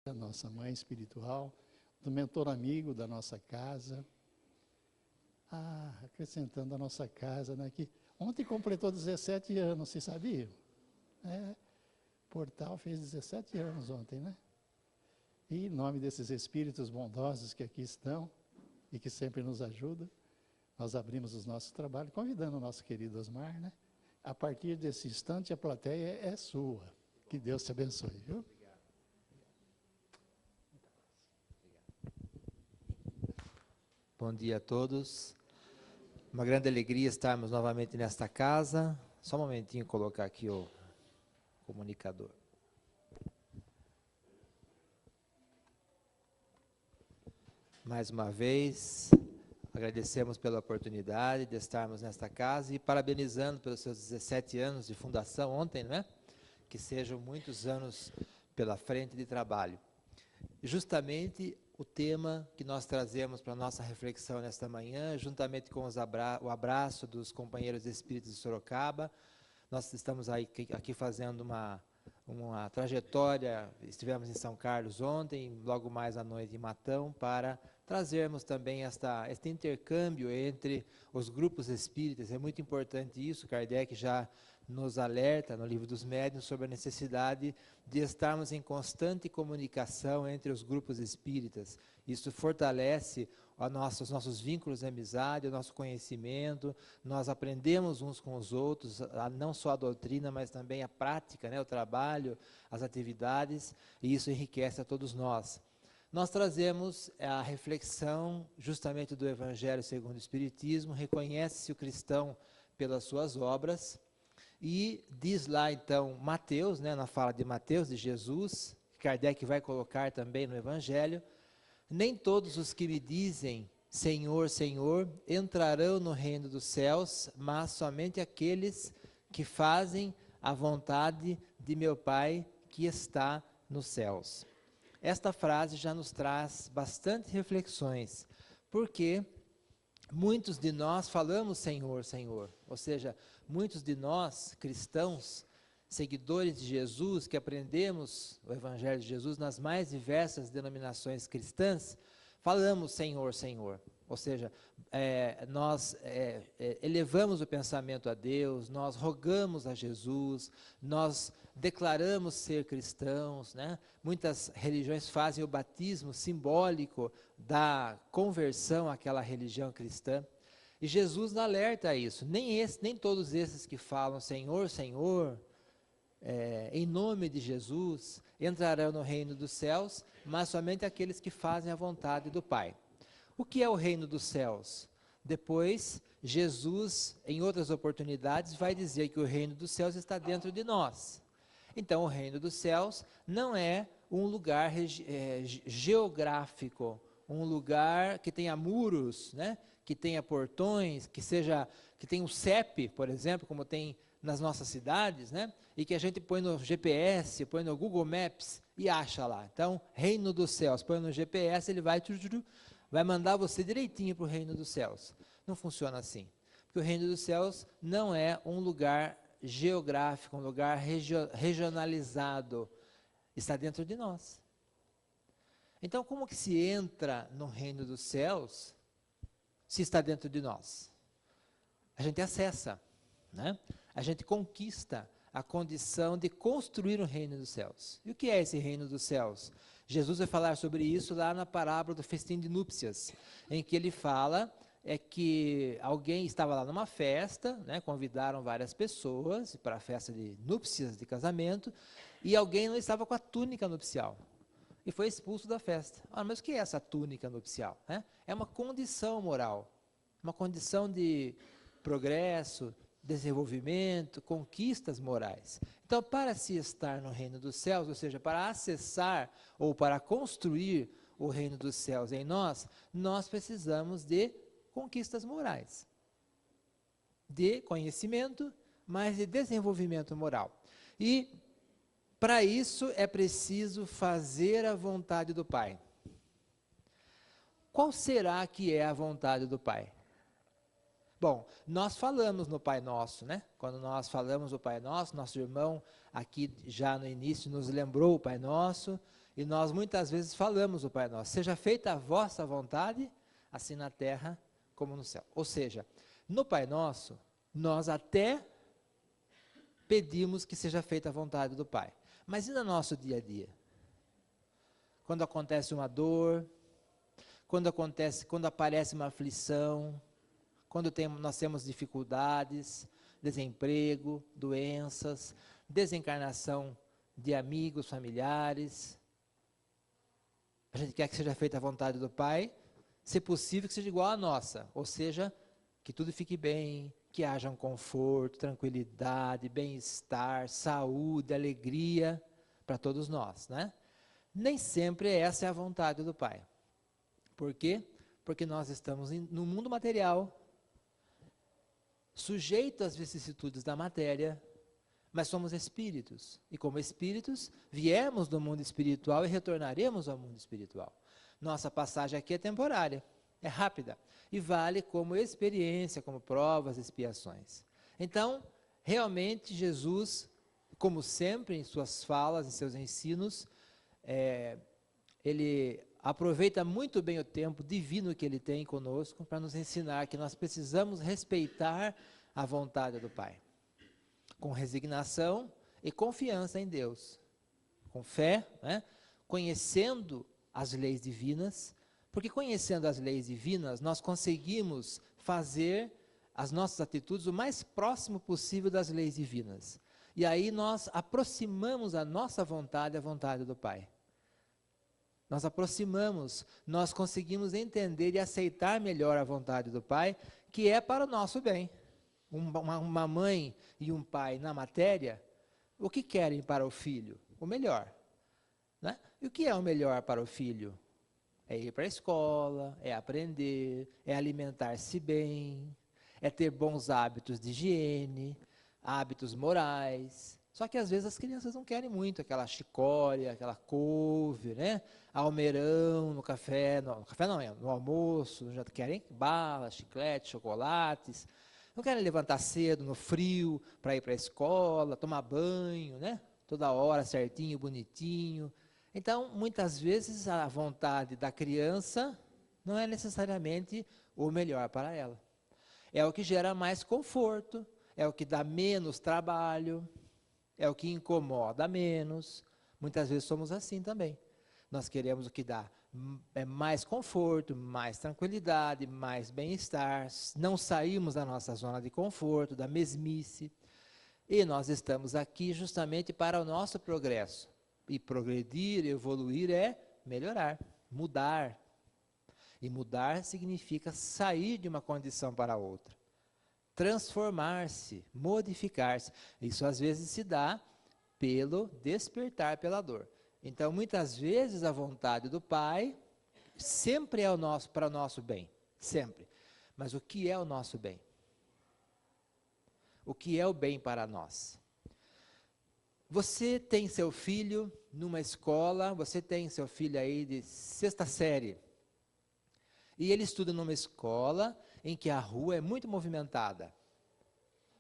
a nossa mãe espiritual, do mentor amigo da nossa casa. Acrescentando a nossa casa, né? Que ontem completou 17 anos, vocês sabiam? Portal fez 17 anos ontem, né? E em nome desses espíritos bondosos que aqui estão e que sempre nos ajudam, nós abrimos os nossos trabalhos, convidando o nosso querido Osmar, né? A partir desse instante, a plateia é sua. Que Deus te abençoe, viu? Bom dia a todos. Uma grande alegria estarmos novamente nesta casa. Só um momentinho colocar aqui o comunicador. Mais uma vez, agradecemos pela oportunidade de estarmos nesta casa e parabenizando pelos seus 17 anos de fundação ontem, não é? Que sejam muitos anos pela frente de trabalho. Justamente o tema que nós trazemos para a nossa reflexão nesta manhã, juntamente com o abraço dos companheiros espíritos de Sorocaba, nós estamos aqui fazendo uma trajetória, estivemos em São Carlos ontem, logo mais à noite em Matão, para trazermos também este intercâmbio entre os grupos espíritas. É muito importante isso, Kardec já nos alerta no Livro dos Médiuns sobre a necessidade de estarmos em constante comunicação entre os grupos espíritas. Isso fortalece os nossos vínculos de amizade, o nosso conhecimento, nós aprendemos uns com os outros, não só a doutrina, mas também a prática, né, o trabalho, as atividades, e isso enriquece a todos nós. Nós trazemos a reflexão justamente do Evangelho segundo o Espiritismo, reconhece-se o cristão pelas suas obras, e diz lá então Mateus, né, na fala de Mateus, de Jesus, que Kardec vai colocar também no Evangelho: nem todos os que me dizem Senhor, Senhor, entrarão no reino dos céus, mas somente aqueles que fazem a vontade de meu Pai que está nos céus. Esta frase já nos traz bastante reflexões, porque muitos de nós falamos Senhor, Senhor, ou seja, muitos de nós, cristãos, seguidores de Jesus, que aprendemos o Evangelho de Jesus nas mais diversas denominações cristãs, falamos Senhor, Senhor. Ou seja, nós elevamos o pensamento a Deus, nós rogamos a Jesus, nós declaramos ser cristãos, né? Muitas religiões fazem o batismo simbólico da conversão àquela religião cristã. E Jesus alerta a isso. Nem todos esses que falam Senhor, Senhor, em nome de Jesus, entrarão no reino dos céus, mas somente aqueles que fazem a vontade do Pai. O que é o reino dos céus? Depois, Jesus, em outras oportunidades, vai dizer que o reino dos céus está dentro de nós. Então, o reino dos céus não é um lugar geográfico, um lugar que tenha muros, né? Que tenha portões, que tenha um CEP, por exemplo, como tem nas nossas cidades, né? E que a gente põe no GPS, põe no Google Maps e acha lá. Então, reino dos céus, põe no GPS, ele vai mandar você direitinho para o reino dos céus. Não funciona assim. Porque o reino dos céus não é um lugar geográfico, um lugar regionalizado. Está dentro de nós. Então, como que se entra no reino dos céus se está dentro de nós? A gente acessa, né? A gente conquista a condição de construir o reino dos céus. E o que é esse reino dos céus? Jesus vai falar sobre isso lá na parábola do festim de núpcias, em que ele fala que alguém estava lá numa festa, né, convidaram várias pessoas para a festa de núpcias, de casamento, e alguém não estava com a túnica nupcial e foi expulso da festa. Mas o que é essa túnica nupcial? É uma condição moral, uma condição de progresso, desenvolvimento, conquistas morais. Então, para se estar no reino dos céus, ou seja, para acessar ou para construir o reino dos céus em nós, nós precisamos de conquistas morais, de conhecimento, mas de desenvolvimento moral. E para isso é preciso fazer a vontade do Pai. Qual será que é a vontade do Pai? Bom, nós falamos no Pai Nosso, né? Quando nós falamos o Pai Nosso, nosso irmão aqui já no início nos lembrou o Pai Nosso, E nós muitas vezes falamos o Pai Nosso, seja feita a vossa vontade, assim na terra como no céu. Ou seja, no Pai Nosso, nós até pedimos que seja feita a vontade do Pai. Mas e no nosso dia a dia? Quando acontece uma dor, quando aparece uma aflição, quando nós temos dificuldades, desemprego, doenças, desencarnação de amigos, familiares, a gente quer que seja feita a vontade do Pai, se possível que seja igual à nossa, ou seja, que tudo fique bem, que haja um conforto, tranquilidade, bem-estar, saúde, alegria para todos nós, né? Nem sempre essa é a vontade do Pai. Por quê? Porque nós estamos no mundo material, sujeito às vicissitudes da matéria, mas somos espíritos, e como espíritos, viemos do mundo espiritual e retornaremos ao mundo espiritual. Nossa passagem aqui é temporária, é rápida, e vale como experiência, como provas, expiações. Então, realmente, Jesus, como sempre em suas falas, em seus ensinos, ele aproveita muito bem o tempo divino que ele tem conosco para nos ensinar que nós precisamos respeitar a vontade do Pai, com resignação e confiança em Deus, com fé, né? Conhecendo as leis divinas, porque conhecendo as leis divinas, nós conseguimos fazer as nossas atitudes o mais próximo possível das leis divinas. E aí nós aproximamos a nossa vontade à vontade do Pai. Nós aproximamos, nós conseguimos entender e aceitar melhor a vontade do Pai, que é para o nosso bem. Uma mãe e um pai na matéria, o que querem para o filho? O melhor, né? E o que é o melhor para o filho? É ir para a escola, é aprender, é alimentar-se bem, é ter bons hábitos de higiene, hábitos morais. Só que às vezes as crianças não querem muito aquela chicória, aquela couve, né? Almeirão no café, no almoço, já querem bala, chiclete, chocolates. Não querem levantar cedo no frio para ir para a escola, tomar banho, né? Toda hora certinho, bonitinho. Então, muitas vezes a vontade da criança não é necessariamente o melhor para ela. É o que gera mais conforto, é o que dá menos trabalho, é o que incomoda menos. Muitas vezes somos assim também. Nós queremos o que dá mais conforto, mais tranquilidade, mais bem-estar. Não saímos da nossa zona de conforto, da mesmice. E nós estamos aqui justamente para o nosso progresso. E progredir, evoluir é melhorar, mudar. E mudar significa sair de uma condição para outra. Transformar-se, modificar-se. Isso às vezes se dá pelo despertar pela dor. Então, muitas vezes a vontade do Pai sempre é para o nosso bem, sempre. Mas o que é o nosso bem? O que é o bem para nós? Você tem seu filho numa escola, você tem seu filho aí de 6ª série, e ele estuda numa escola em que a rua é muito movimentada.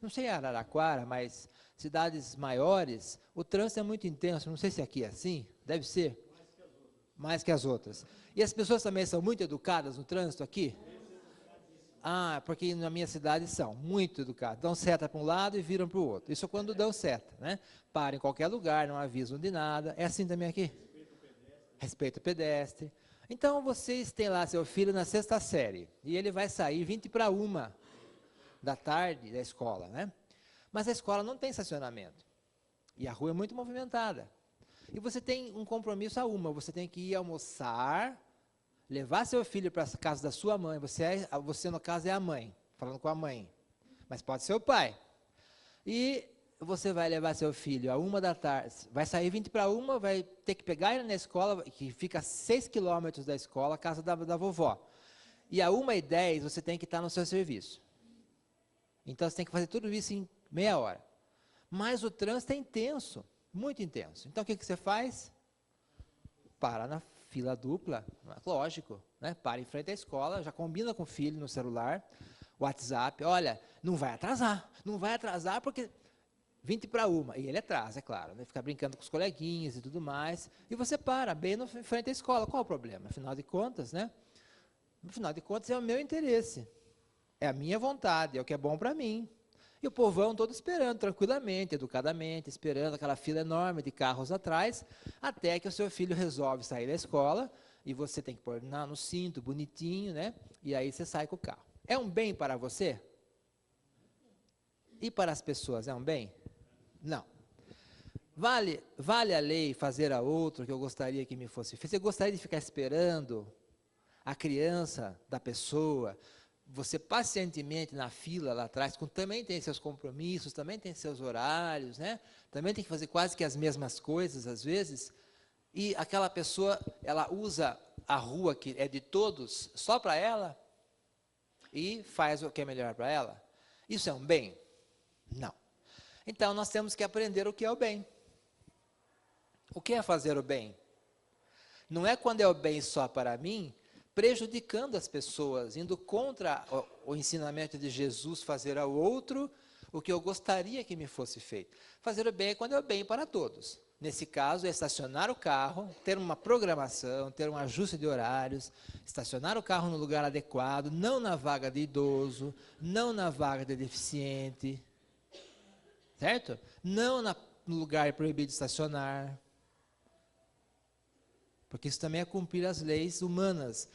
Não sei em Araraquara, mas cidades maiores, o trânsito é muito intenso. Não sei se aqui é assim, deve ser. Mais que as outras. E as pessoas também são muito educadas no trânsito aqui? Ah, porque na minha cidade são muito educados. Dão seta para um lado e viram para o outro. Isso quando dão seta, né? Param em qualquer lugar, não avisam de nada. É assim também aqui? Respeito o pedestre. Então, vocês têm lá seu filho na 6ª série, e ele vai sair 20 para 1 da tarde da escola, né? Mas a escola não tem estacionamento, e a rua é muito movimentada. E você tem um compromisso você tem que ir almoçar, levar seu filho para a casa da sua mãe, você no caso é a mãe, falando com a mãe, mas pode ser o pai. E você vai levar seu filho a 1 da tarde, vai sair 20 para 1, vai ter que pegar ele na escola, que fica a 6 quilômetros da escola, a casa da vovó. E a 1h10 você tem que estar no seu serviço. Então você tem que fazer tudo isso em meia hora. Mas o trânsito é intenso, muito intenso. Então o que você faz? Para na fila dupla, lógico, né? Para em frente à escola, já combina com o filho no celular, WhatsApp, olha, não vai atrasar porque 20 para 1, e ele atrás, é claro, né? Fica brincando com os coleguinhas e tudo mais, e você para bem em frente à escola. Qual o problema? Afinal de contas, né? No final de contas, é o meu interesse, é a minha vontade, é o que é bom para mim. E o povão todo esperando, tranquilamente, educadamente, esperando aquela fila enorme de carros atrás, até que o seu filho resolve sair da escola, e você tem que pôr no cinto, bonitinho, né? E aí você sai com o carro. É um bem para você? E para as pessoas, é um bem? Não. Vale a lei fazer a outro que eu gostaria que me fosse feito? Você gostaria de ficar esperando a criança da pessoa, você pacientemente na fila lá atrás, também tem seus compromissos, também tem seus horários, né? Também tem que fazer quase que as mesmas coisas às vezes, e aquela pessoa, ela usa a rua que é de todos só para ela e faz o que é melhor para ela. Isso é um bem? Não. Então nós temos que aprender o que é o bem. O que é fazer o bem? Não é quando é o bem só para mim, prejudicando as pessoas, indo contra o ensinamento de Jesus, fazer ao outro o que eu gostaria que me fosse feito. Fazer o bem é quando é o bem para todos. Nesse caso, é estacionar o carro, ter uma programação, ter um ajuste de horários, estacionar o carro no lugar adequado, não na vaga de idoso, não na vaga de deficiente, certo? Não no lugar proibido de estacionar. Porque isso também é cumprir as leis humanas.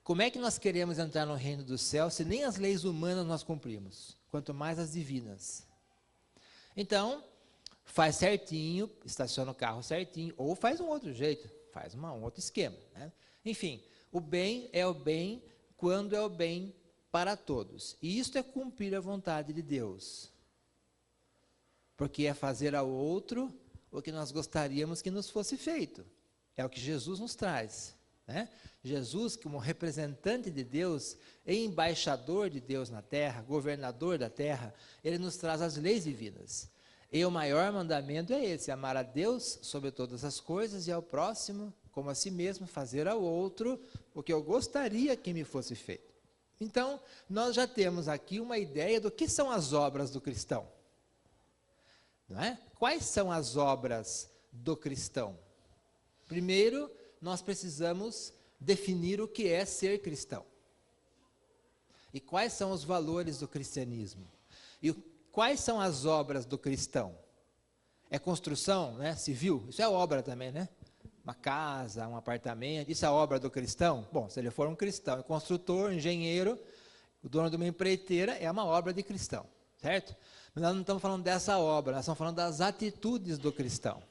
Como é que nós queremos entrar no reino do céu se nem as leis humanas nós cumprimos? Quanto mais as divinas. Então, faz certinho, estaciona o carro certinho, ou faz um outro jeito, faz um outro esquema, né? Enfim, o bem é o bem quando é o bem para todos. E isto é cumprir a vontade de Deus. Porque é fazer ao outro o que nós gostaríamos que nos fosse feito. É o que Jesus nos traz, né? Jesus, como representante de Deus, embaixador de Deus na terra, governador da terra, ele nos traz as leis divinas. E o maior mandamento é esse: amar a Deus sobre todas as coisas e ao próximo como a si mesmo, fazer ao outro o que eu gostaria que me fosse feito. Então, nós já temos aqui uma ideia do que são as obras do cristão. Não é? Quais são as obras do cristão? Primeiro, nós precisamos definir o que é ser cristão. E quais são os valores do cristianismo? E quais são as obras do cristão? É construção, né, civil? Isso é obra também, né? Uma casa, um apartamento, isso é obra do cristão? Bom, se ele for um cristão, é construtor, engenheiro, o dono de uma empreiteira, é uma obra de cristão, certo? Mas nós não estamos falando dessa obra, nós estamos falando das atitudes do cristão.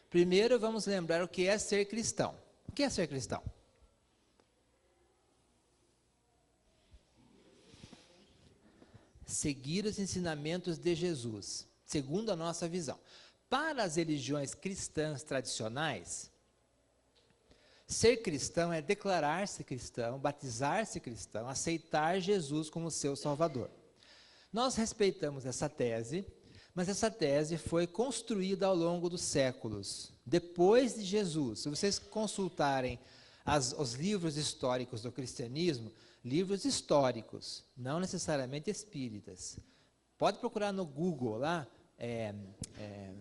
Primeiro, vamos lembrar o que é ser cristão. O que é ser cristão? Seguir os ensinamentos de Jesus, segundo a nossa visão. Para as religiões cristãs tradicionais, ser cristão é declarar-se cristão, batizar-se cristão, aceitar Jesus como seu Salvador. Nós respeitamos essa tese, mas essa tese foi construída ao longo dos séculos, depois de Jesus. Se vocês consultarem os livros históricos do cristianismo, livros históricos, não necessariamente espíritas. Pode procurar no Google lá,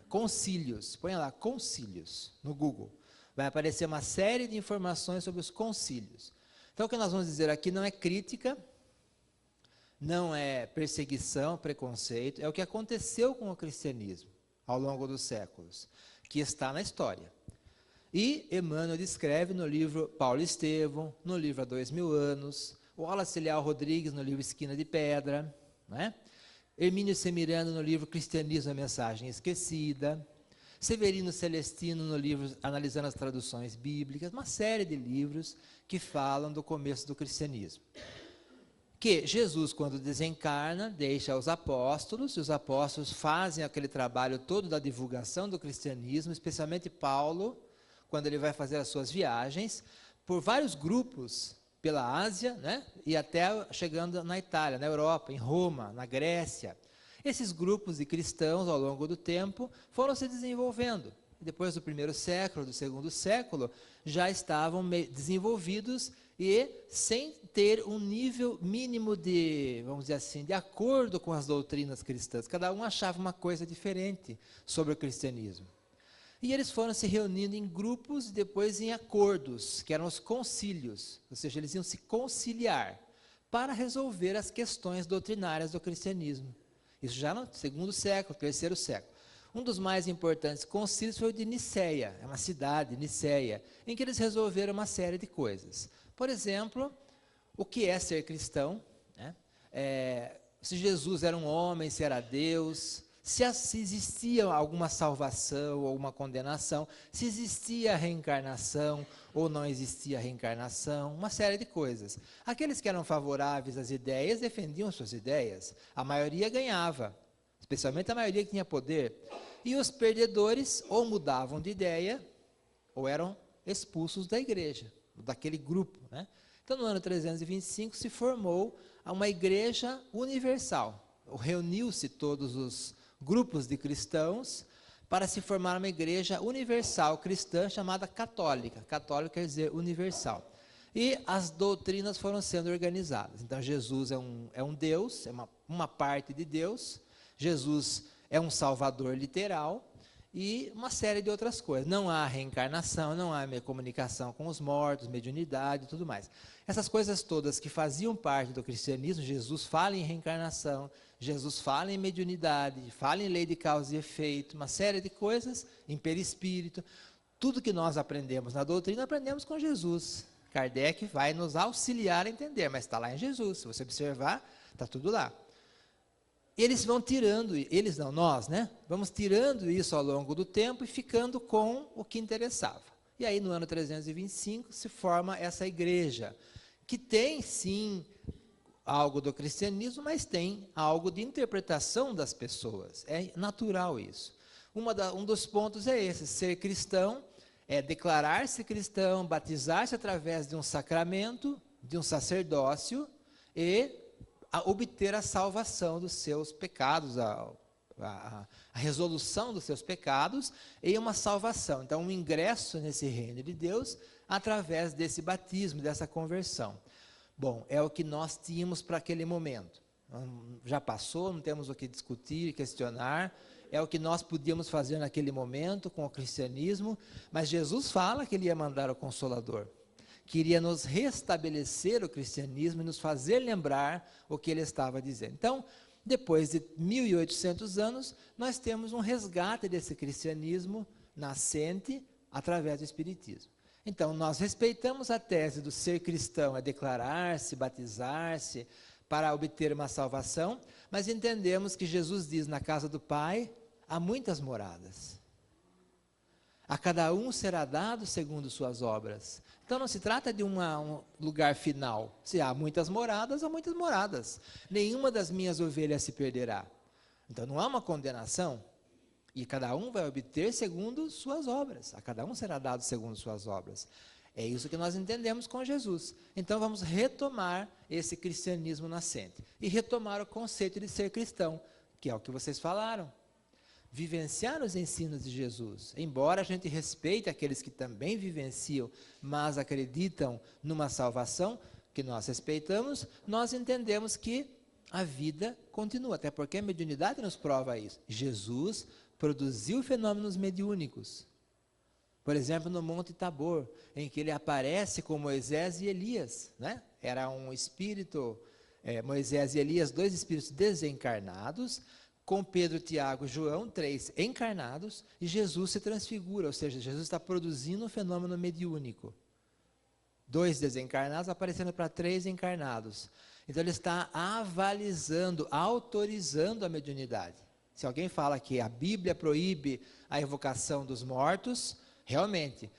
concílios, põe lá, concílios, no Google. Vai aparecer uma série de informações sobre os concílios. Então, o que nós vamos dizer aqui não é crítica, não é perseguição, preconceito, é o que aconteceu com o cristianismo ao longo dos séculos, que está na história. E Emmanuel descreve no livro Paulo Estevão, no livro Há 2000 anos, o Wallace Leal Rodrigues no livro Esquina de Pedra, né? Hermínio Semirano no livro Cristianismo, a Mensagem Esquecida, Severino Celestino no livro Analisando as Traduções Bíblicas, uma série de livros que falam do começo do cristianismo. Que Jesus, quando desencarna, deixa os apóstolos, e os apóstolos fazem aquele trabalho todo da divulgação do cristianismo, especialmente Paulo, quando ele vai fazer as suas viagens, por vários grupos pela Ásia, né, e até chegando na Itália, na Europa, em Roma, na Grécia. Esses grupos de cristãos, ao longo do tempo, foram se desenvolvendo. Depois do primeiro século, do segundo século, já estavam desenvolvidos e sem ter um nível mínimo de, vamos dizer assim, de acordo com as doutrinas cristãs. Cada um achava uma coisa diferente sobre o cristianismo. E eles foram se reunindo em grupos e depois em acordos, que eram os concílios, ou seja, eles iam se conciliar para resolver as questões doutrinárias do cristianismo. Isso já no segundo século, terceiro século. Um dos mais importantes concílios foi o de Niceia, é uma cidade, Niceia, em que eles resolveram uma série de coisas. Por exemplo, o que é ser cristão, né? Se Jesus era um homem, se era Deus, se existia alguma salvação ou uma condenação, se existia reencarnação ou não existia reencarnação, uma série de coisas. Aqueles que eram favoráveis às ideias defendiam suas ideias, a maioria ganhava, especialmente a maioria que tinha poder, e os perdedores ou mudavam de ideia ou eram expulsos da igreja, daquele grupo, né? Então, no ano 325 se formou uma igreja universal, reuniu-se todos os grupos de cristãos para se formar uma igreja universal cristã chamada católica. Católica quer dizer universal. E as doutrinas foram sendo organizadas. Então, Jesus é um Deus, é uma parte de Deus. Jesus é um salvador literal e uma série de outras coisas. Não há reencarnação, não há comunicação com os mortos, mediunidade e tudo mais. Essas coisas todas que faziam parte do cristianismo, Jesus fala em reencarnação, Jesus fala em mediunidade, fala em lei de causa e efeito, uma série de coisas, em perispírito. Tudo que nós aprendemos na doutrina, aprendemos com Jesus. Kardec vai nos auxiliar a entender, mas está lá em Jesus. Se você observar, está tudo lá. Eles vão tirando, eles não, nós, né? Vamos tirando isso ao longo do tempo e ficando com o que interessava. E aí, no ano 325, se forma essa igreja, que tem, sim, algo do cristianismo, mas tem algo de interpretação das pessoas. É natural isso. Um dos pontos é esse: ser cristão é declarar-se cristão, batizar-se através de um sacramento, de um sacerdócio e obter a salvação dos seus pecados, a resolução dos seus pecados e uma salvação. Então, um ingresso nesse reino de Deus através desse batismo, dessa conversão. Bom, é o que nós tínhamos para aquele momento. Já passou, não temos o que discutir e questionar. É o que nós podíamos fazer naquele momento com o cristianismo. Mas Jesus fala que ele ia mandar o Consolador, que iria nos restabelecer o cristianismo e nos fazer lembrar o que ele estava dizendo. Então, depois de 1800 anos, nós temos um resgate desse cristianismo nascente através do Espiritismo. Então, nós respeitamos a tese do ser cristão, é declarar-se, batizar-se, para obter uma salvação, mas entendemos que Jesus diz, na casa do Pai, há muitas moradas. A cada um será dado segundo suas obras. Então, não se trata de um lugar final. Se há muitas moradas, há muitas moradas. Nenhuma das minhas ovelhas se perderá. Então, não há uma condenação. E cada um vai obter segundo suas obras. A cada um será dado segundo suas obras. É isso que nós entendemos com Jesus. Então, vamos retomar esse cristianismo nascente. E retomar o conceito de ser cristão, que é o que vocês falaram. Vivenciar os ensinos de Jesus. Embora a gente respeite aqueles que também vivenciam, mas acreditam numa salvação, que nós respeitamos, nós entendemos que a vida continua. Até porque a mediunidade nos prova isso. Jesus produziu fenômenos mediúnicos. Por exemplo, no Monte Tabor, em que ele aparece com Moisés e Elias, né? Era um espírito, Moisés e Elias, dois espíritos desencarnados, com Pedro, Tiago e João, 3 encarnados, e Jesus se transfigura, ou seja, Jesus está produzindo um fenômeno mediúnico. 2 desencarnados aparecendo para 3 encarnados. Então ele está avalizando, autorizando a mediunidade. Se alguém fala que a Bíblia proíbe a evocação dos mortos, realmente,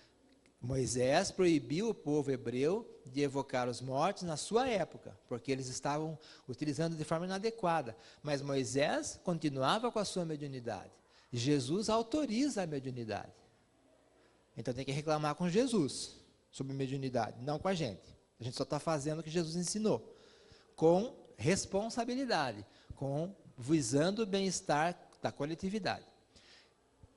Moisés proibiu o povo hebreu de evocar os mortos na sua época, porque eles estavam utilizando de forma inadequada. Mas Moisés continuava com a sua mediunidade. Jesus autoriza a mediunidade. Então tem que reclamar com Jesus sobre mediunidade, não com a gente. A gente só está fazendo o que Jesus ensinou, com responsabilidade, visando o bem-estar da coletividade.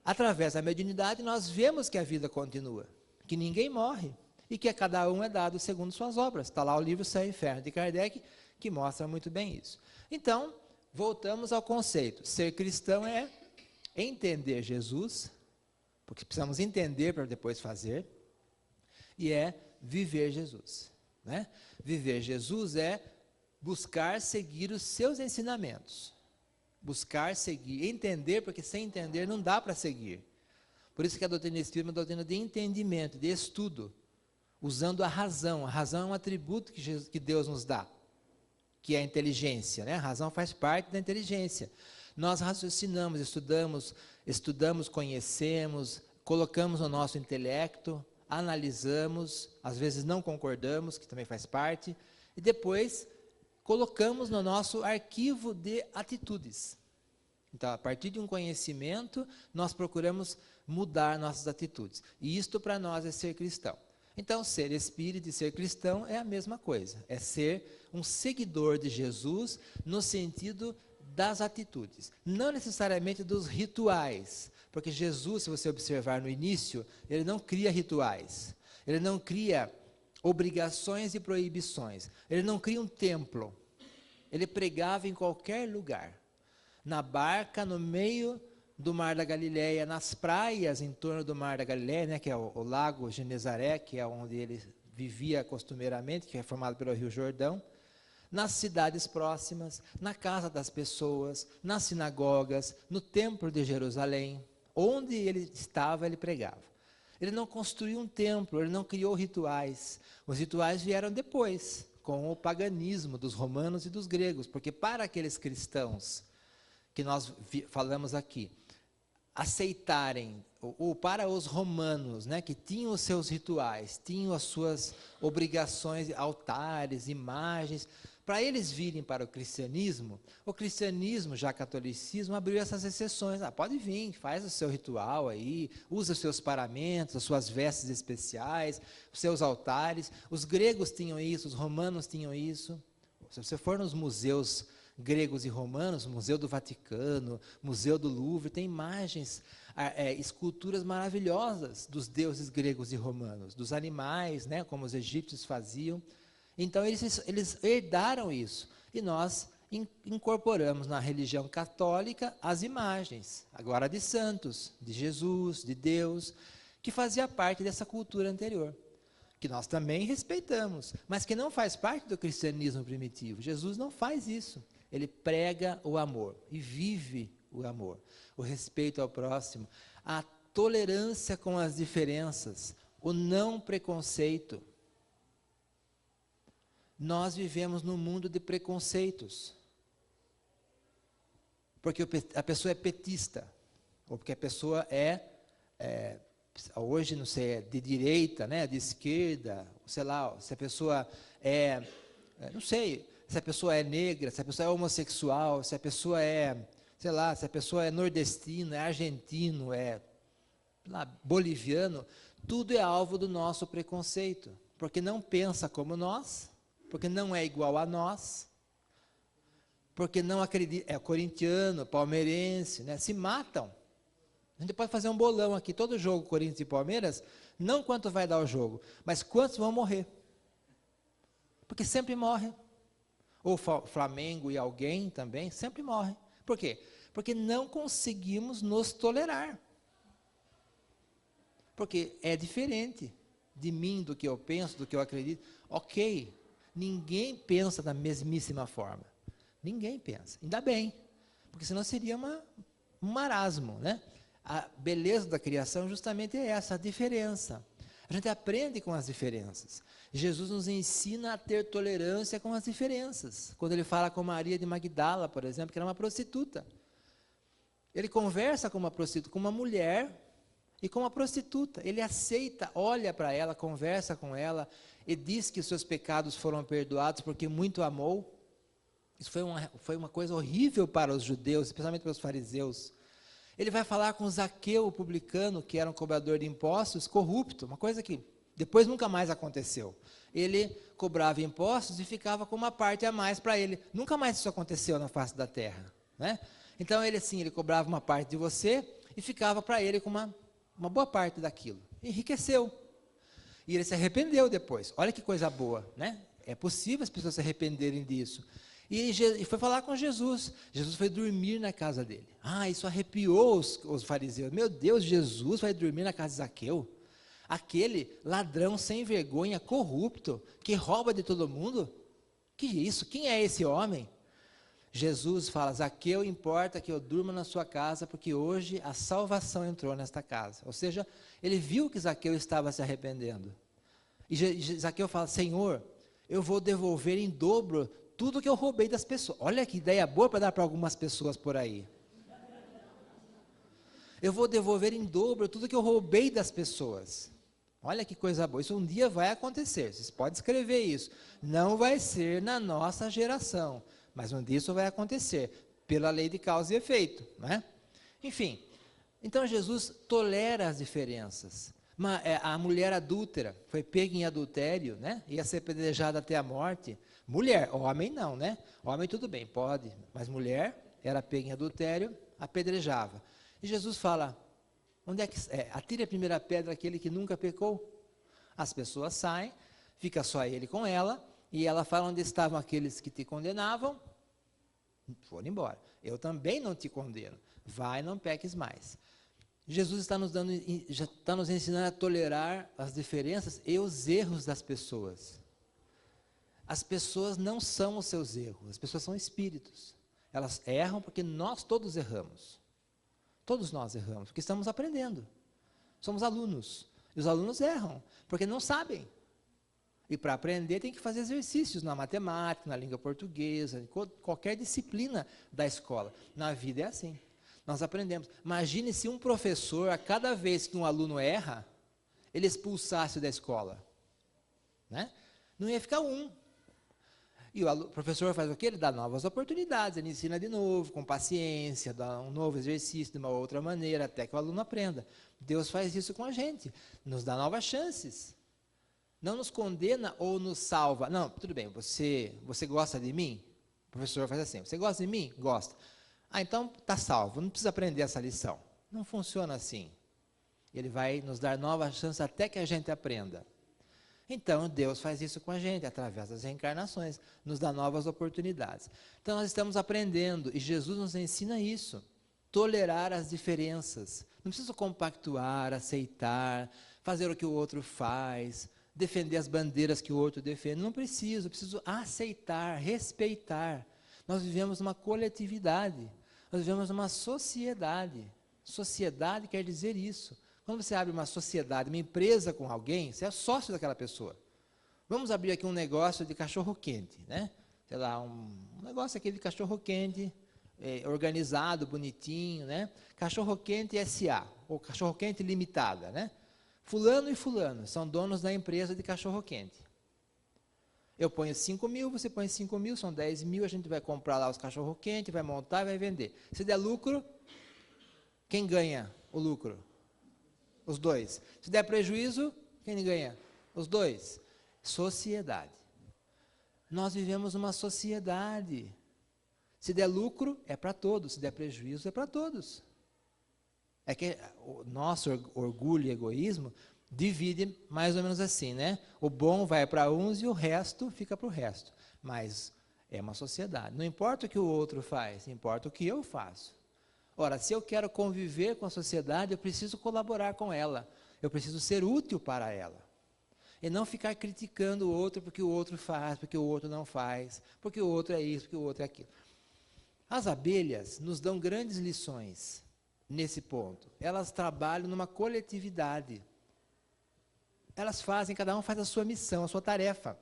Através da mediunidade, nós vemos que a vida continua, que ninguém morre. e que a cada um é dado segundo suas obras. Está lá o livro Céu e Inferno, de Kardec, que mostra muito bem isso. Então, voltamos ao conceito. Ser cristão é entender Jesus, porque precisamos entender para depois fazer, e é viver Jesus, né? Viver Jesus é buscar seguir os seus ensinamentos. Buscar seguir, entender, porque sem entender não dá para seguir. Por isso que a doutrina espírita é uma doutrina de entendimento, de estudo, usando a razão. A razão é um atributo que Deus nos dá, que é a inteligência, né? A razão faz parte da inteligência. Nós raciocinamos, estudamos, conhecemos, colocamos no nosso intelecto, analisamos, às vezes não concordamos, que também faz parte, e depois colocamos no nosso arquivo de atitudes. Então, a partir de um conhecimento, nós procuramos mudar nossas atitudes. E isto para nós é ser cristão. Então, ser espírita e ser cristão é a mesma coisa. É ser um seguidor de Jesus no sentido das atitudes. Não necessariamente dos rituais. Porque Jesus, se você observar no início, ele não cria rituais. Ele não cria obrigações e proibições. Ele não cria um templo. Ele pregava em qualquer lugar. Na barca, no meio do Mar da Galileia, nas praias em torno do Mar da Galileia, né, que é o lago Genezaré, que é onde ele vivia costumeiramente, que é formado pelo Rio Jordão, nas cidades próximas, na casa das pessoas, nas sinagogas, no templo de Jerusalém, onde ele estava, ele pregava. Ele não construiu um templo, ele não criou rituais. Os rituais vieram depois, com o paganismo dos romanos e dos gregos, porque para aqueles cristãos que nós falamos aqui, aceitarem, ou para os romanos, né, que tinham os seus rituais, tinham as suas obrigações, altares, imagens, para eles virem para o cristianismo, já catolicismo, abriu essas exceções. Pode vir, faz o seu ritual aí, usa os seus paramentos, as suas vestes especiais, os seus altares. Os gregos tinham isso, os romanos tinham isso. Se você for nos museus gregos e romanos, Museu do Vaticano, Museu do Louvre, tem imagens, esculturas maravilhosas dos deuses gregos e romanos, dos animais, né, como os egípcios faziam. Então eles herdaram isso, e nós incorporamos na religião católica as imagens, agora de santos, de Jesus, de Deus, que fazia parte dessa cultura anterior, que nós também respeitamos, mas que não faz parte do cristianismo primitivo. Jesus não faz isso. Ele prega o amor e vive o amor, o respeito ao próximo, a tolerância com as diferenças, o não preconceito. Nós vivemos num mundo de preconceitos, porque a pessoa é petista, ou porque a pessoa hoje não sei, é de direita, né, de esquerda, sei lá, se a pessoa não sei, se a pessoa é negra, se a pessoa é homossexual, se a pessoa sei lá, se a pessoa é nordestino, é argentino, boliviano, tudo é alvo do nosso preconceito, porque não pensa como nós, porque não é igual a nós, porque não acredita, é corintiano, palmeirense, né, se matam. A gente pode fazer um bolão aqui, todo jogo Corinthians e Palmeiras, não quanto vai dar o jogo, mas quantos vão morrer. Porque sempre morre. Ou Flamengo e alguém também, sempre morre. Por quê? Porque não conseguimos nos tolerar. Porque é diferente de mim, do que eu penso, do que eu acredito. Ok, ninguém pensa da mesmíssima forma. Ninguém pensa. Ainda bem, porque senão seria um marasmo, né? A beleza da criação justamente é essa, a diferença. A gente aprende com as diferenças. Jesus nos ensina a ter tolerância com as diferenças. Quando ele fala com Maria de Magdala, por exemplo, que era uma prostituta. Ele conversa com uma prostituta, com uma mulher e com uma prostituta. Ele aceita, olha para ela, conversa com ela e diz que os seus pecados foram perdoados porque muito amou. Isso foi uma coisa horrível para os judeus, especialmente para os fariseus. Ele vai falar com Zaqueu, o publicano, que era um cobrador de impostos, corrupto, uma coisa que depois nunca mais aconteceu. Ele cobrava impostos e ficava com uma parte a mais para ele. Nunca mais isso aconteceu na face da terra, né? Então ele cobrava uma parte de você e ficava para ele com uma boa parte daquilo. Enriqueceu. E ele se arrependeu depois. Olha que coisa boa, né? É possível as pessoas se arrependerem disso. E foi falar com Jesus. Jesus foi dormir na casa dele. Isso arrepiou os fariseus. Meu Deus, Jesus vai dormir na casa de Zaqueu? Aquele ladrão sem vergonha, corrupto, que rouba de todo mundo? Que isso? Quem é esse homem? Jesus fala, Zaqueu, importa que eu durma na sua casa, porque hoje a salvação entrou nesta casa. Ou seja, ele viu que Zaqueu estava se arrependendo. E Zaqueu fala, Senhor, eu vou devolver em dobro tudo que eu roubei das pessoas. Olha que ideia boa para dar para algumas pessoas por aí. Eu vou devolver em dobro tudo que eu roubei das pessoas. Olha que coisa boa. Isso um dia vai acontecer. Vocês podem escrever isso. Não vai ser na nossa geração, mas um dia isso vai acontecer, pela lei de causa e efeito, né? Enfim, então Jesus tolera as diferenças. A mulher adúltera foi pega em adultério, né? Ia ser apedrejada até a morte. Mulher, homem não, né? Homem tudo bem, pode, mas mulher era pega em adultério, apedrejava. E Jesus fala, atire a primeira pedra aquele que nunca pecou. As pessoas saem, fica só ele com ela, e ela fala, onde estavam aqueles que te condenavam? Foram embora. Eu também não te condeno. Vai, não peques mais. Jesus está nos ensinando a tolerar as diferenças e os erros das pessoas. As pessoas não são os seus erros, as pessoas são espíritos. Elas erram porque nós todos erramos. Todos nós erramos, porque estamos aprendendo. Somos alunos. E os alunos erram, porque não sabem. E para aprender tem que fazer exercícios na matemática, na língua portuguesa, em qualquer disciplina da escola. Na vida é assim. Nós aprendemos. Imagine se um professor, a cada vez que um aluno erra, ele expulsasse da escola. Né? Não ia ficar um. E o professor faz o quê? Ele dá novas oportunidades, ele ensina de novo, com paciência, dá um novo exercício de uma outra maneira, até que o aluno aprenda. Deus faz isso com a gente, nos dá novas chances. Não nos condena ou nos salva. Não, tudo bem, você gosta de mim? O professor faz assim, você gosta de mim? Gosta. Então está salvo, não precisa aprender essa lição. Não funciona assim. Ele vai nos dar novas chances até que a gente aprenda. Então, Deus faz isso com a gente, através das reencarnações, nos dá novas oportunidades. Então, nós estamos aprendendo, e Jesus nos ensina isso, tolerar as diferenças. Não preciso compactuar, aceitar, fazer o que o outro faz, defender as bandeiras que o outro defende. Não preciso, eu preciso aceitar, respeitar. Nós vivemos uma coletividade, nós vivemos uma sociedade. Sociedade quer dizer isso. Quando você abre uma sociedade, uma empresa com alguém, você é sócio daquela pessoa. Vamos abrir aqui um negócio de cachorro-quente, né? Sei lá, um negócio aqui de cachorro-quente, organizado, bonitinho, né? Cachorro-quente SA, ou cachorro-quente limitada, né? Fulano e fulano são donos da empresa de cachorro-quente. Eu ponho 5 mil, você põe 5 mil, são 10 mil, a gente vai comprar lá os cachorro-quente, vai montar e vai vender. Se der lucro, quem ganha o lucro? Os dois. Se der prejuízo, quem ganha? Os dois. Sociedade. Nós vivemos uma sociedade. Se der lucro, é para todos. Se der prejuízo, é para todos. É que o nosso orgulho e egoísmo divide mais ou menos assim, né? O bom vai para uns e o resto fica para o resto. Mas é uma sociedade. Não importa o que o outro faz, importa o que eu faço. Ora, se eu quero conviver com a sociedade, eu preciso colaborar com ela. Eu preciso ser útil para ela. E não ficar criticando o outro porque o outro faz, porque o outro não faz, porque o outro é isso, porque o outro é aquilo. As abelhas nos dão grandes lições nesse ponto. Elas trabalham numa coletividade. Elas fazem, cada uma faz a sua missão, a sua tarefa.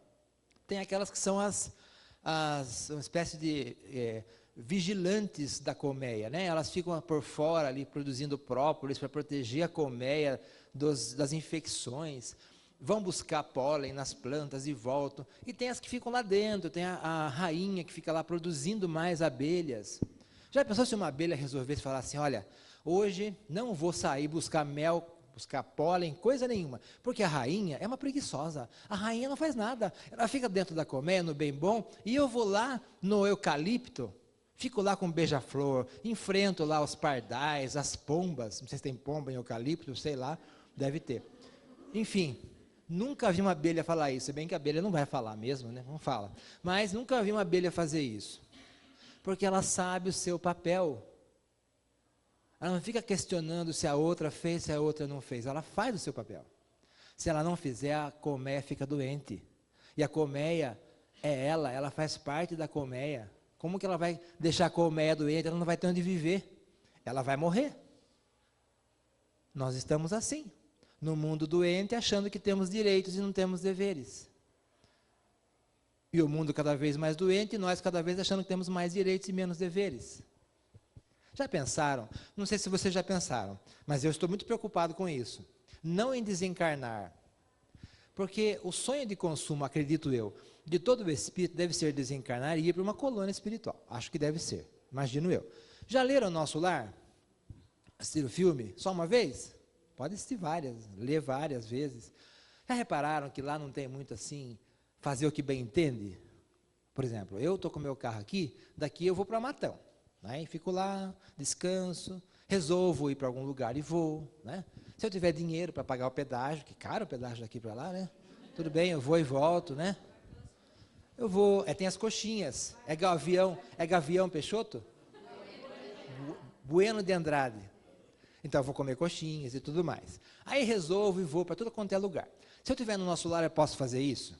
Tem aquelas que são uma espécie de vigilantes da colmeia, né? Elas ficam por fora ali produzindo própolis para proteger a colmeia das infecções, vão buscar pólen nas plantas e voltam. E tem as que ficam lá dentro, tem a rainha que fica lá produzindo mais abelhas. Já pensou se uma abelha resolvesse falar assim, olha, hoje não vou sair buscar mel, buscar pólen, coisa nenhuma, porque a rainha é uma preguiçosa, a rainha não faz nada, ela fica dentro da colmeia, no bem bom, e eu vou lá no eucalipto, fico lá com beija-flor, enfrento lá os pardais, as pombas, não sei se tem pomba em eucalipto, sei lá, deve ter. Enfim, Nunca vi uma abelha falar isso, se bem que a abelha não vai falar mesmo, né? Não fala. Mas nunca vi uma abelha fazer isso. Porque ela sabe o seu papel. Ela não fica questionando se a outra fez, se a outra não fez. Ela faz o seu papel. Se ela não fizer, a colmeia fica doente. E a colmeia é ela faz parte da colmeia. Como que ela vai deixar a colmeia doente? Ela não vai ter onde viver. Ela vai morrer. Nós estamos assim, no mundo doente, achando que temos direitos e não temos deveres. E o mundo cada vez mais doente, e nós cada vez achando que temos mais direitos e menos deveres. Já pensaram? Não sei se vocês já pensaram, mas eu estou muito preocupado com isso. Não em desencarnar. Porque o sonho de consumo, acredito eu, de todo o espírito deve ser desencarnar e ir para uma colônia espiritual. Acho que deve ser, imagino eu. Já leram Nosso Lar? Assistir o filme só uma vez? Pode assistir ler várias vezes. Já repararam que lá não tem muito assim, fazer o que bem entende? Por exemplo, eu estou com o meu carro aqui, daqui eu vou para Matão, né? E fico lá, descanso, resolvo ir para algum lugar e vou, né? Se eu tiver dinheiro para pagar o pedágio, que caro o pedágio daqui para lá, né? Tudo bem, eu vou e volto, né? Eu vou, tem as coxinhas, é Gavião Peixoto? Bueno de Andrade. Então eu vou comer coxinhas e tudo mais. Aí resolvo e vou para tudo quanto é lugar. Se eu estiver no Nosso Lar, eu posso fazer isso?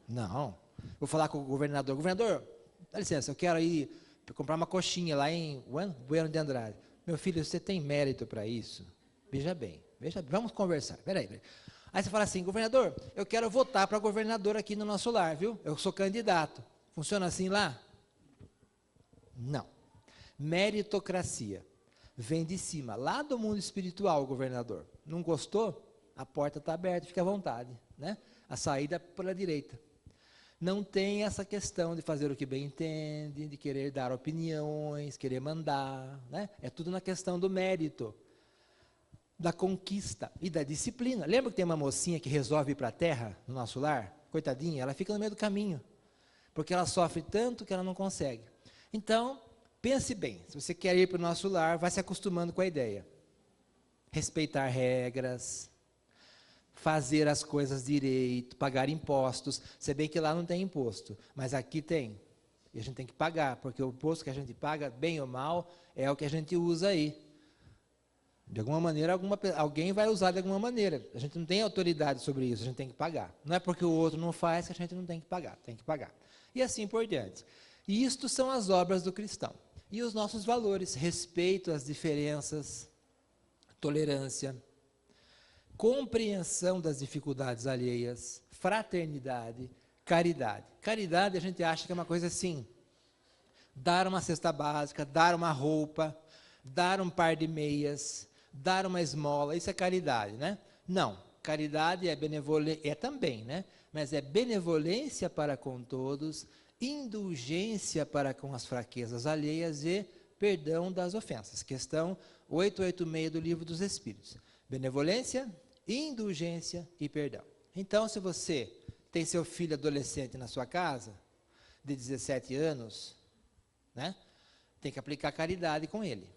Não. Vou falar com o governador. Governador, dá licença, eu quero ir comprar uma coxinha lá em Bueno de Andrade. Meu filho, você tem mérito para isso? Veja bem, vamos conversar. Peraí. Aí você fala assim, governador, eu quero votar para governador aqui no Nosso Lar, viu? Eu sou candidato. Funciona assim lá? Não. Meritocracia. Vem de cima, lá do mundo espiritual, o governador. Não gostou? A porta está aberta, fica à vontade, né? A saída é pela direita. Não tem essa questão de fazer o que bem entende, de querer dar opiniões, querer mandar, né? É tudo na questão do mérito, da conquista e da disciplina. Lembra que tem uma mocinha que resolve ir para a terra, no Nosso Lar? Coitadinha, ela fica no meio do caminho, porque ela sofre tanto que ela não consegue. Então, pense bem, se você quer ir para o Nosso Lar, vai se acostumando com a ideia. Respeitar regras, fazer as coisas direito, pagar impostos. Se bem que lá não tem imposto, mas aqui tem. E a gente tem que pagar, porque o imposto que a gente paga, bem ou mal, é o que a gente usa aí. De alguma maneira, alguém vai usar de alguma maneira. A gente não tem autoridade sobre isso, a gente tem que pagar. Não é porque o outro não faz que a gente não tem que pagar, tem que pagar. E assim por diante. E isto são as obras do cristão. E os nossos valores, respeito às diferenças, tolerância, compreensão das dificuldades alheias, fraternidade, caridade. Caridade a gente acha que é uma coisa assim, dar uma cesta básica, dar uma roupa, dar um par de meias, dar uma esmola, isso é caridade, né? Não, caridade é benevolência, é também, né? Mas é benevolência para com todos, indulgência para com as fraquezas alheias e perdão das ofensas. Questão 886 do Livro dos Espíritos. Benevolência, indulgência e perdão. Então, se você tem seu filho adolescente na sua casa, de 17 anos, né? Tem que aplicar caridade com ele.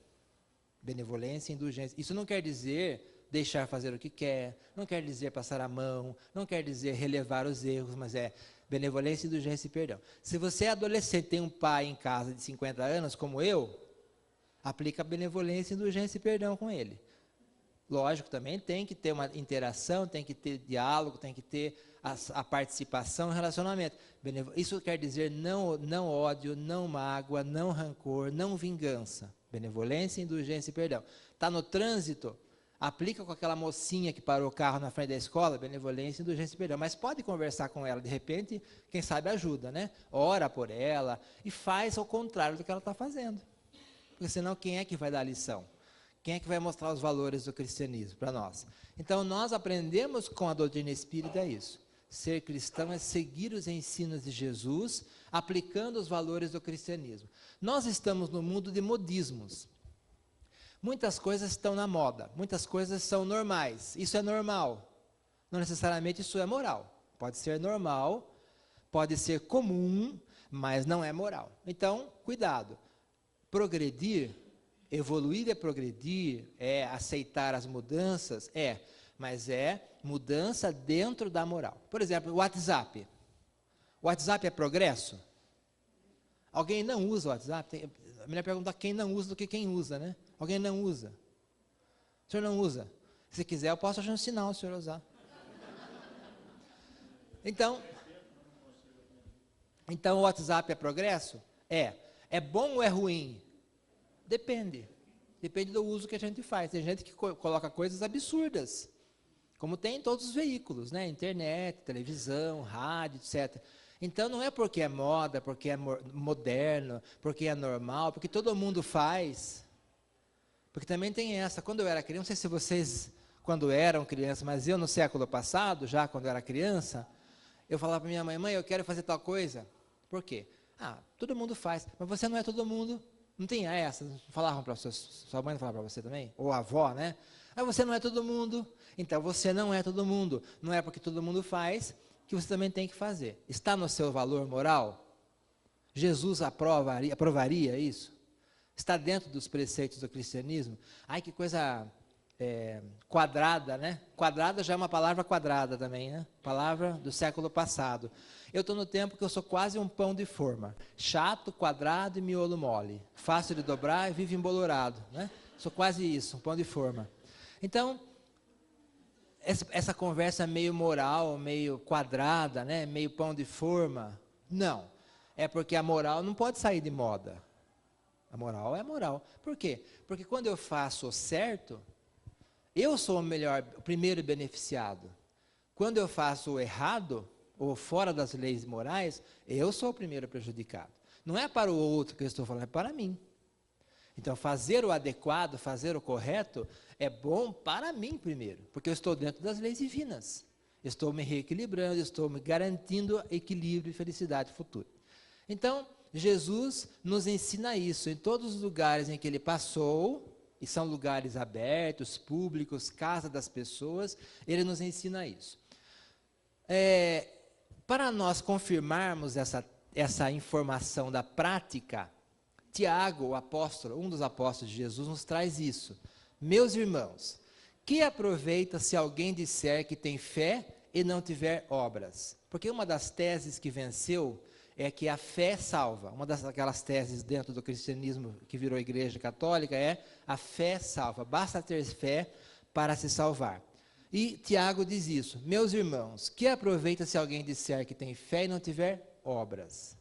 Benevolência, indulgência. Isso não quer dizer deixar fazer o que quer, não quer dizer passar a mão, não quer dizer relevar os erros, mas é benevolência, indulgência e perdão. Se você é adolescente, tem um pai em casa de 50 anos, como eu, aplica benevolência, indulgência e perdão com ele. Lógico, também tem que ter uma interação, tem que ter diálogo, tem que ter a participação, relacionamento. Isso quer dizer não ódio, não mágoa, não rancor, não vingança. Benevolência, indulgência e perdão. Está no trânsito, aplica com aquela mocinha que parou o carro na frente da escola, benevolência, indulgência e perdão. Mas pode conversar com ela, de repente, quem sabe ajuda, né? Ora por ela e faz ao contrário do que ela está fazendo. Porque senão quem é que vai dar a lição? Quem é que vai mostrar os valores do cristianismo para nós? Então, nós aprendemos com a doutrina espírita isso. Ser cristão é seguir os ensinos de Jesus, aplicando os valores do cristianismo. Nós estamos no mundo de modismos. Muitas coisas estão na moda, muitas coisas são normais. Isso é normal. Não necessariamente isso é moral. Pode ser normal, pode ser comum, mas não é moral. Então, cuidado. Progredir, evoluir é progredir, é aceitar as mudanças, mas é mudança dentro da moral. Por exemplo, o WhatsApp. O WhatsApp é progresso? Alguém não usa o WhatsApp? A mulher pergunta quem não usa do que quem usa, né? Alguém não usa. O senhor não usa? Se quiser, eu posso achar um sinal, o senhor usar. Então, o WhatsApp é progresso? É. É bom ou é ruim? Depende. Depende do uso que a gente faz. Tem gente que coloca coisas absurdas, como tem em todos os veículos, né? Internet, televisão, rádio, etc. Então, não é porque é moda, porque é moderno, porque é normal, porque todo mundo faz. Porque também tem essa. Quando eu era criança, não sei se vocês, quando eram crianças, mas eu no século passado, já quando eu era criança, eu falava para minha mãe, mãe, eu quero fazer tal coisa. Por quê? Ah, todo mundo faz, mas você não é todo mundo. Não tinha essa? Falavam para sua mãe, não falava para você também? Ou a avó, né? Ah, você não é todo mundo. Então, você não é todo mundo. Não é porque todo mundo faz que você também tem que fazer. Está no seu valor moral? Jesus aprovaria isso? Está dentro dos preceitos do cristianismo? Ai, que coisa quadrada, né? Quadrada já é uma palavra quadrada também, né? Palavra do século passado. Eu estou no tempo que eu sou quase um pão de forma. Chato, quadrado e miolo mole. Fácil de dobrar e vive embolorado, né? Sou quase isso, um pão de forma. Então, essa conversa meio moral, meio quadrada, né? Meio pão de forma, não. É porque a moral não pode sair de moda. A moral é moral. Por quê? Porque quando eu faço o certo, eu sou o primeiro beneficiado. Quando eu faço o errado, ou fora das leis morais, eu sou o primeiro prejudicado. Não é para o outro que eu estou falando, é para mim. Então, fazer o adequado, fazer o correto, é bom para mim primeiro, porque eu estou dentro das leis divinas. Estou me reequilibrando, estou me garantindo equilíbrio e felicidade futura. Então, Jesus nos ensina isso em todos os lugares em que ele passou, e são lugares abertos, públicos, casa das pessoas, ele nos ensina isso. Para nós confirmarmos essa informação da prática, Tiago, o apóstolo, um dos apóstolos de Jesus, nos traz isso. Meus irmãos, que aproveita se alguém disser que tem fé e não tiver obras? Porque uma das teses que venceu é que a fé salva. Uma daquelas teses dentro do cristianismo que virou igreja católica é a fé salva. Basta ter fé para se salvar. E Tiago diz isso. Meus irmãos, que aproveita se alguém disser que tem fé e não tiver obras?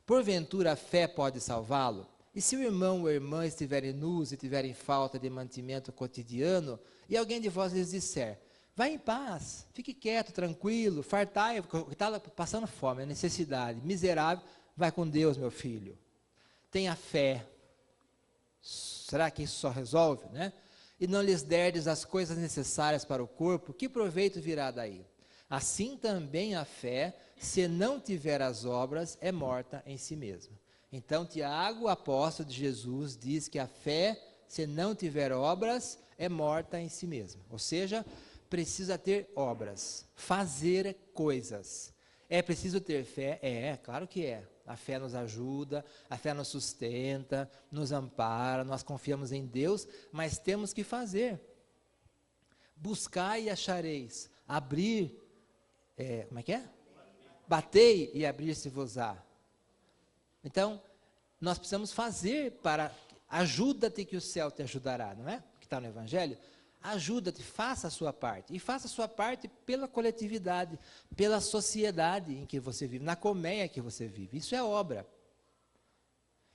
Porventura a fé pode salvá-lo? E se o irmão ou a irmã estiverem nus e tiverem falta de mantimento cotidiano, e alguém de vós lhes disser, vai em paz, fique quieto, tranquilo, fartai, está passando fome, necessidade, miserável, vai com Deus, meu filho. Tenha fé. Será que isso só resolve, né? E não lhes derdes as coisas necessárias para o corpo, que proveito virá daí? Assim também a fé, se não tiver as obras, é morta em si mesma. Então, Tiago, apóstolo de Jesus, diz que a fé, se não tiver obras, é morta em si mesma. Ou seja, precisa ter obras, fazer coisas. É preciso ter fé? Claro que é. A fé nos ajuda, a fé nos sustenta, nos ampara, nós confiamos em Deus, mas temos que fazer. Buscai e achareis. Abrir, como é que é? Batei e abrir-se-vos-á. Então, nós precisamos fazer para, ajuda-te que o céu te ajudará, não é? Que está no Evangelho. Ajuda-te, faça a sua parte. E faça a sua parte pela coletividade, pela sociedade em que você vive, na colmeia que você vive. Isso é obra.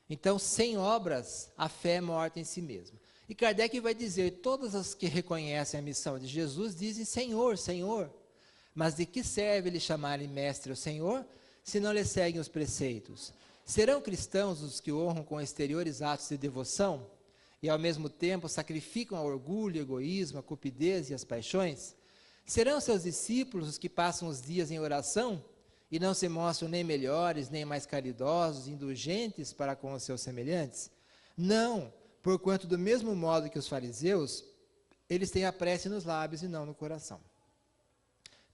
Então, sem obras, a fé é morta em si mesma. E Kardec vai dizer, todas as que reconhecem a missão de Jesus, dizem, Senhor, Senhor. Mas de que serve lhe chamarem mestre ou Senhor, se não lhe seguem os preceitos? Serão cristãos os que honram com exteriores atos de devoção? E ao mesmo tempo sacrificam ao orgulho, egoísmo, a cupidez e as paixões? Serão seus discípulos os que passam os dias em oração e não se mostram nem melhores, nem mais caridosos, indulgentes para com os seus semelhantes? Não, porquanto do mesmo modo que os fariseus, eles têm a prece nos lábios e não no coração.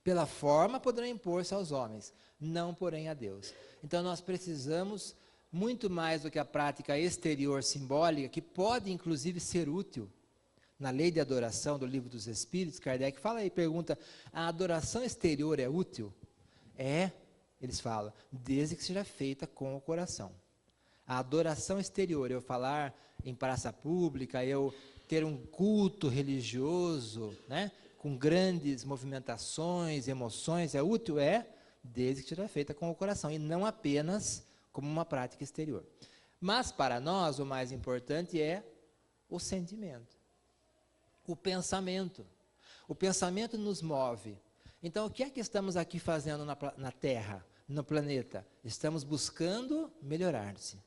Pela forma poderão impor-se aos homens, não porém a Deus. Então nós precisamos muito mais do que a prática exterior simbólica, que pode inclusive ser útil. na lei de adoração do Livro dos Espíritos, Kardec fala e pergunta, a adoração exterior é útil? É, eles falam, desde que seja feita com o coração. A adoração exterior, eu falar em praça pública, eu ter um culto religioso, né, com grandes movimentações, emoções, é útil? É, desde que seja feita com o coração, e não apenas como uma prática exterior. Mas para nós o mais importante é o sentimento, o pensamento. O pensamento nos move. Então o que é que estamos aqui fazendo na Terra, no planeta? Estamos buscando melhorar-se.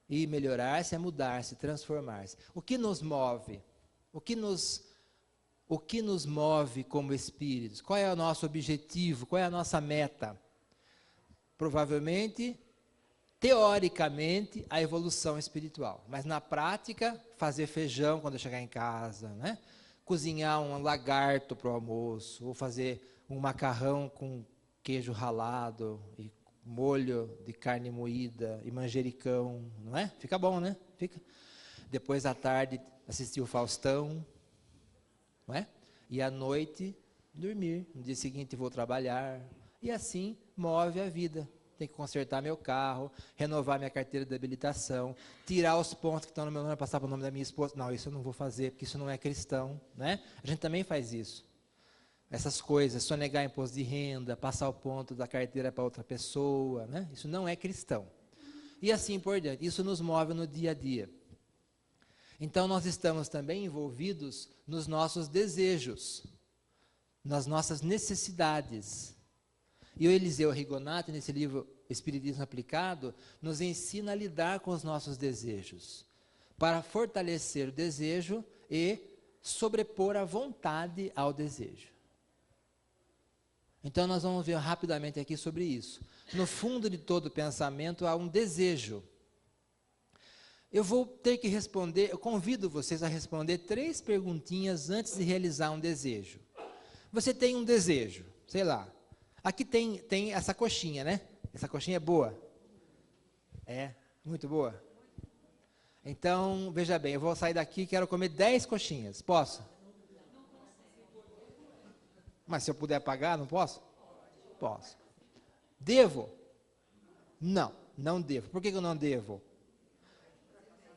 E melhorar-se é mudar-se, transformar-se. O que nos move? O que nos move como espíritos? Qual é o nosso objetivo? Qual é a nossa meta? Provavelmente, teoricamente, a evolução espiritual. Mas na prática, fazer feijão quando eu chegar em casa, né? Cozinhar um lagarto para o almoço, ou fazer um macarrão com queijo ralado e molho de carne moída e manjericão, não é? Fica bom, né? Fica. Depois à tarde assistir o Faustão, não é? E à noite dormir. No dia seguinte vou trabalhar. E assim move a vida. Tem que consertar meu carro, renovar minha carteira de habilitação, tirar os pontos que estão no meu nome, passar para o nome da minha esposa. Não, isso eu não vou fazer, porque isso não é cristão, né? A gente também faz isso. Essas coisas, sonegar imposto de renda, passar o ponto da carteira para outra pessoa, né? Isso não é cristão. E assim por diante, isso nos move no dia a dia. Então nós estamos também envolvidos nos nossos desejos, nas nossas necessidades. E o Eliseu Rigonati, nesse livro Espiritismo Aplicado, nos ensina a lidar com os nossos desejos, para fortalecer o desejo e sobrepor a vontade ao desejo. Então nós vamos ver rapidamente aqui sobre isso. No fundo de todo pensamento há um desejo. Eu vou ter que responder, eu convido vocês a responder 3 perguntinhas antes de realizar um desejo. Você tem um desejo, sei lá. Aqui tem essa coxinha, né? Essa coxinha é boa? É, muito boa? Então, veja bem, eu vou sair daqui e quero comer 10 coxinhas. Posso? Mas se eu puder pagar, não posso? Posso. Devo? Não, não devo. Por que eu não devo?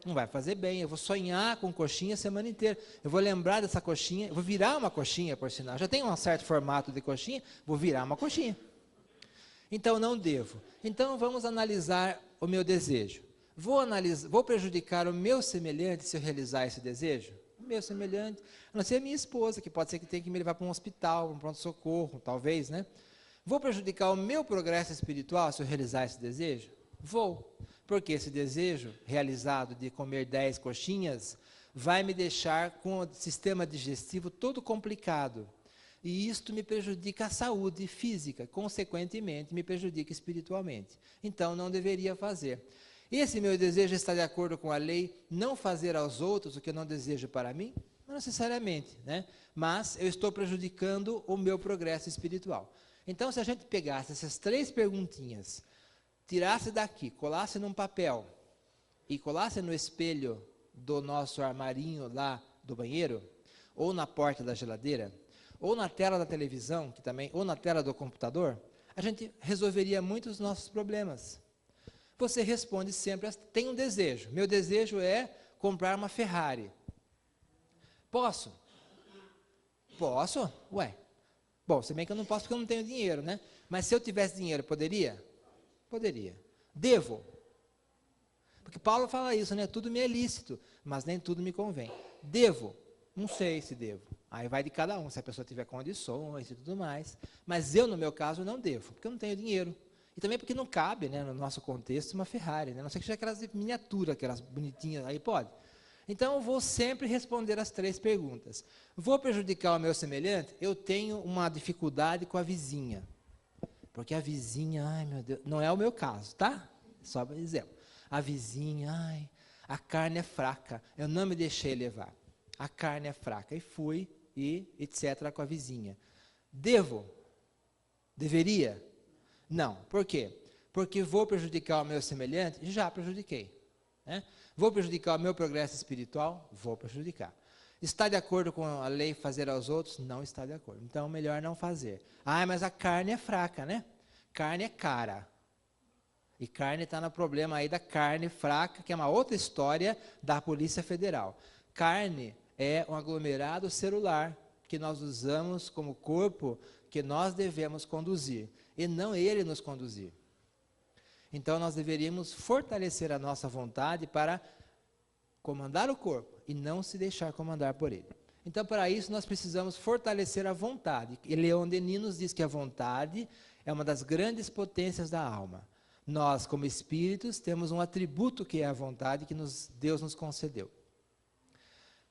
Não vai fazer bem, eu vou sonhar com coxinha a semana inteira. Eu vou lembrar dessa coxinha, eu vou virar uma coxinha, por sinal. Já tem um certo formato de coxinha, vou virar uma coxinha. Então, não devo. Então, vamos analisar o meu desejo. Vou prejudicar o meu semelhante se eu realizar esse desejo? O meu semelhante, a não ser a minha esposa, que pode ser que tenha que me levar para um hospital, um pronto-socorro, talvez, né? Vou prejudicar o meu progresso espiritual se eu realizar esse desejo? Vou. Porque esse desejo realizado de comer 10 coxinhas vai me deixar com o sistema digestivo todo complicado. E isto me prejudica a saúde física, consequentemente me prejudica espiritualmente. Então não deveria fazer. Esse meu desejo está de acordo com a lei, não fazer aos outros o que eu não desejo para mim? Não necessariamente, né? Mas eu estou prejudicando o meu progresso espiritual. Então se a gente pegasse essas 3 perguntinhas, tirasse daqui, colasse num papel e colasse no espelho do nosso armarinho lá do banheiro, ou na porta da geladeira, ou na tela da televisão, que também, ou na tela do computador, a gente resolveria muitos dos nossos problemas. Você responde sempre, tem um desejo. Meu desejo é comprar uma Ferrari. Posso? Posso? Ué. Bom, se bem que eu não posso porque eu não tenho dinheiro, né? Mas se eu tivesse dinheiro, poderia? Poderia. Devo? Porque Paulo fala isso, né? Tudo me é lícito, mas nem tudo me convém. Devo? Não sei se devo. Aí vai de cada um, se a pessoa tiver condições e tudo mais. Mas eu, no meu caso, não devo, porque eu não tenho dinheiro. E também porque não cabe, né, no nosso contexto, uma Ferrari, né? A não ser que seja aquelas miniaturas, aquelas bonitinhas, aí pode. Então, eu vou sempre responder as 3 perguntas. Vou prejudicar o meu semelhante? Eu tenho uma dificuldade com a vizinha. Porque a vizinha, ai meu Deus, não é o meu caso, tá? Só para exemplo. A vizinha, ai, a carne é fraca, eu não me deixei levar. A carne é fraca. E fui, e etc. com a vizinha. Devo? Deveria? Não. Por quê? Porque vou prejudicar o meu semelhante? Já prejudiquei. Né? Vou prejudicar o meu progresso espiritual? Vou prejudicar. Está de acordo com a lei fazer aos outros? Não está de acordo. Então, melhor não fazer. Ah, mas a carne é fraca, né? Carne é cara. E carne está no problema aí da carne fraca, que é uma outra história da Polícia Federal. Carne é um aglomerado celular que nós usamos como corpo, que nós devemos conduzir, e não ele nos conduzir. Então, nós deveríamos fortalecer a nossa vontade para comandar o corpo e não se deixar comandar por ele. Então, para isso, nós precisamos fortalecer a vontade. E Leon Denis nos diz que a vontade é uma das grandes potências da alma. Nós, como espíritos, temos um atributo que é a vontade que Deus nos concedeu.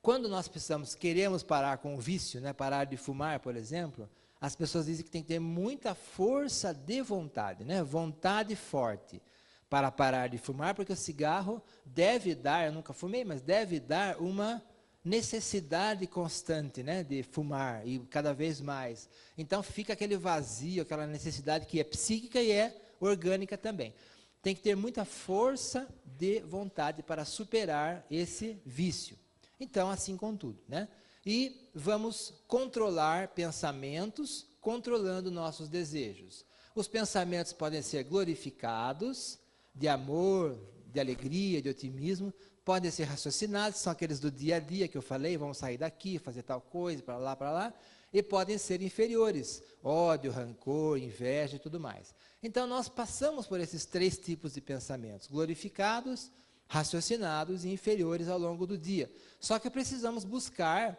Quando nós queremos parar com o vício, né, parar de fumar, por exemplo, as pessoas dizem que tem que ter muita força de vontade, né, vontade forte, para parar de fumar, porque o cigarro deve dar, eu nunca fumei, mas deve dar uma necessidade constante, né, de fumar, e cada vez mais. Então fica aquele vazio, aquela necessidade que é psíquica e é orgânica também. Tem que ter muita força de vontade para superar esse vício. Então, assim com tudo, né? E vamos controlar pensamentos, controlando nossos desejos. Os pensamentos podem ser glorificados, de amor, de alegria, de otimismo, podem ser raciocinados, são aqueles do dia a dia que eu falei, vamos sair daqui, fazer tal coisa, para lá, e podem ser inferiores, ódio, rancor, inveja e tudo mais. Então, nós passamos por esses 3 tipos de pensamentos, glorificados, raciocinados e inferiores ao longo do dia. Só que precisamos buscar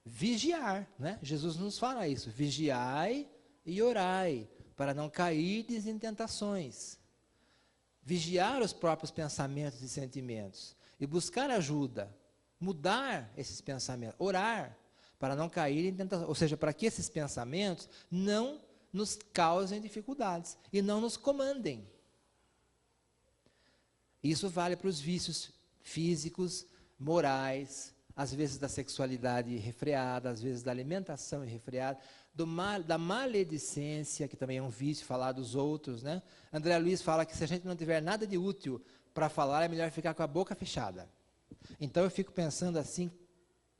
vigiar, né? Jesus nos fala isso, vigiai e orai, para não cairdes em tentações. Vigiar os próprios pensamentos e sentimentos e buscar ajuda, mudar esses pensamentos, orar, para não cair em tentação, ou seja, para que esses pensamentos não nos causem dificuldades e não nos comandem. Isso vale para os vícios físicos, morais, às vezes da sexualidade refreada, às vezes da alimentação refreada, da maledicência, que também é um vício, falar dos outros, né? André Luiz fala que se a gente não tiver nada de útil para falar, é melhor ficar com a boca fechada. Então eu fico pensando assim,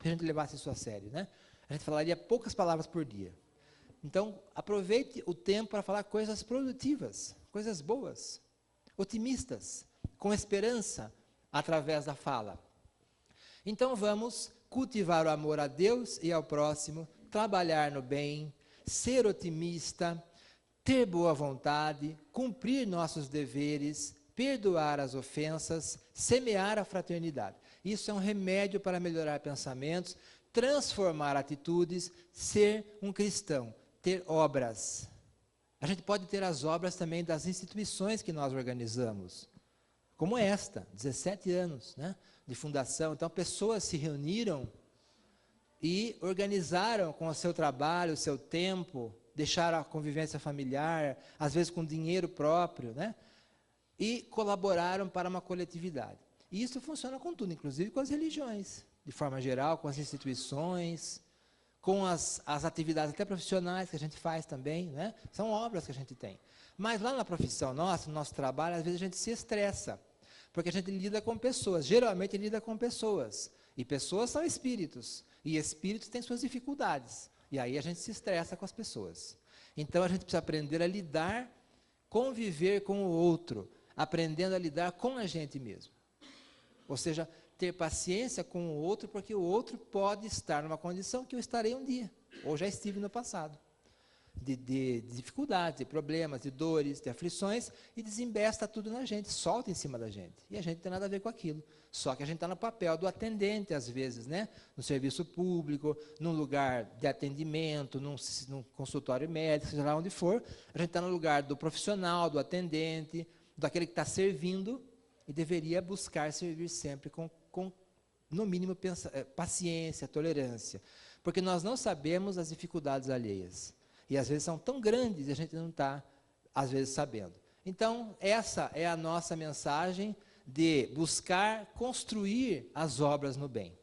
se a gente levasse isso a sério, né? A gente falaria poucas palavras por dia. Então, aproveite o tempo para falar coisas produtivas, coisas boas, otimistas, com esperança, através da fala. Então, vamos cultivar o amor a Deus e ao próximo, trabalhar no bem, ser otimista, ter boa vontade, cumprir nossos deveres, perdoar as ofensas, semear a fraternidade. Isso é um remédio para melhorar pensamentos, transformar atitudes, ser um cristão, ter obras. A gente pode ter as obras também das instituições que nós organizamos, como esta, 17 anos, né, de fundação. Então, pessoas se reuniram e organizaram com o seu trabalho, o seu tempo, deixaram a convivência familiar, às vezes com dinheiro próprio, né, e colaboraram para uma coletividade. E isso funciona com tudo, inclusive com as religiões, de forma geral, com as instituições, com as atividades até profissionais que a gente faz também, né? São obras que a gente tem. Mas lá na profissão nossa, no nosso trabalho, às vezes a gente se estressa, porque a gente lida com pessoas, geralmente lida com pessoas, e pessoas são espíritos, e espíritos têm suas dificuldades, e aí a gente se estressa com as pessoas. Então a gente precisa aprender a lidar, conviver com o outro, aprendendo a lidar com a gente mesmo. Ou seja, ter paciência com o outro, porque o outro pode estar numa condição que eu estarei um dia, ou já estive no passado, de dificuldades, de problemas, de dores, de aflições, e desembesta tudo na gente, solta em cima da gente, e a gente não tem nada a ver com aquilo, só que a gente está no papel do atendente, às vezes, né? No serviço público, num lugar de atendimento, num consultório médico, seja lá onde for, a gente está no lugar do profissional, do atendente, daquele que está servindo, e deveria buscar servir sempre com no mínimo, paciência, tolerância. Porque nós não sabemos as dificuldades alheias. E às vezes são tão grandes e a gente não está, às vezes, sabendo. Então, essa é a nossa mensagem de buscar construir as obras no bem.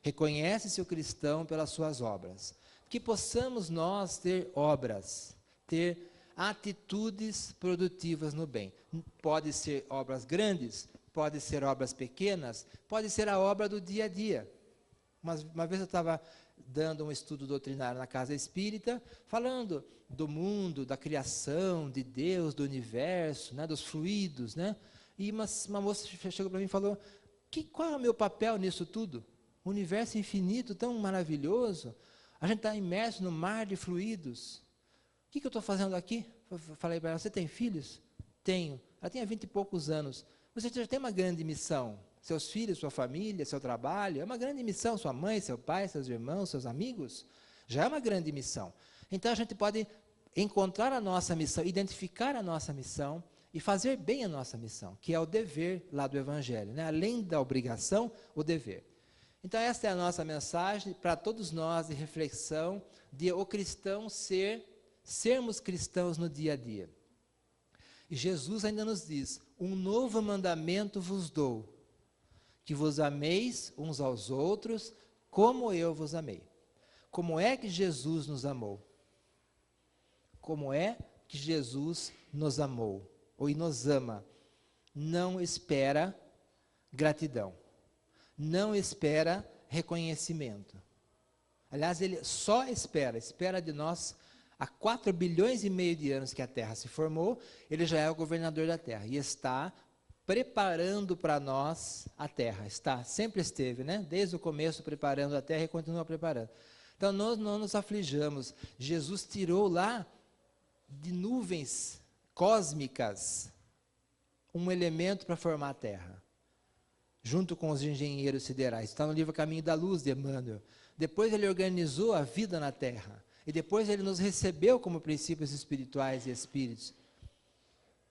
Reconhece-se o cristão pelas suas obras. Que possamos nós ter obras, ter atitudes produtivas no bem. Pode ser obras grandes, pode ser obras pequenas, pode ser a obra do dia a dia. Uma vez eu estava dando um estudo doutrinário na casa espírita, falando do mundo, da criação, de Deus, do universo, né, dos fluidos, né? E uma moça chegou para mim e falou, qual é o meu papel nisso tudo? O universo infinito, tão maravilhoso, a gente está imerso no mar de fluidos. O que eu estou fazendo aqui? Eu falei para ela, você tem filhos? Tenho. Ela tinha 20 e poucos anos. Você já tem uma grande missão. Seus filhos, sua família, seu trabalho, é uma grande missão. Sua mãe, seu pai, seus irmãos, seus amigos, já é uma grande missão. Então a gente pode encontrar a nossa missão, identificar a nossa missão e fazer bem a nossa missão, que é o dever lá do Evangelho, né? Além da obrigação, o dever. Então esta é a nossa mensagem para todos nós de reflexão, de o cristão sermos cristãos no dia a dia. E Jesus ainda nos diz, um novo mandamento vos dou, que vos ameis uns aos outros, como eu vos amei. Como é que Jesus nos amou? Como é que Jesus nos amou? Ou nos ama? Não espera gratidão. Não espera reconhecimento. Aliás, ele só espera de nós. Há 4 bilhões e meio de anos que a Terra se formou, ele já é o governador da Terra e está preparando para nós a Terra. Sempre esteve, né? Desde o começo preparando a Terra e continua preparando. Então nós não nos aflijamos. Jesus tirou lá de nuvens cósmicas um elemento para formar a Terra, junto com os engenheiros siderais. Está no livro Caminho da Luz de Emmanuel. Depois ele organizou a vida na Terra. E depois ele nos recebeu como princípios espirituais e espíritos.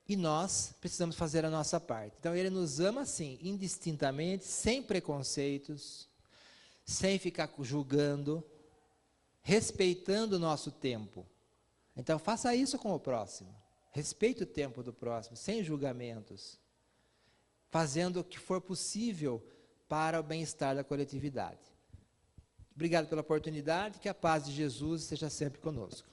E nós precisamos fazer a nossa parte. Então ele nos ama assim, indistintamente, sem preconceitos, sem ficar julgando, respeitando o nosso tempo. Então faça isso com o próximo. Respeite o tempo do próximo, sem julgamentos. Fazendo o que for possível para o bem-estar da coletividade. Obrigado pela oportunidade, que a paz de Jesus esteja sempre conosco.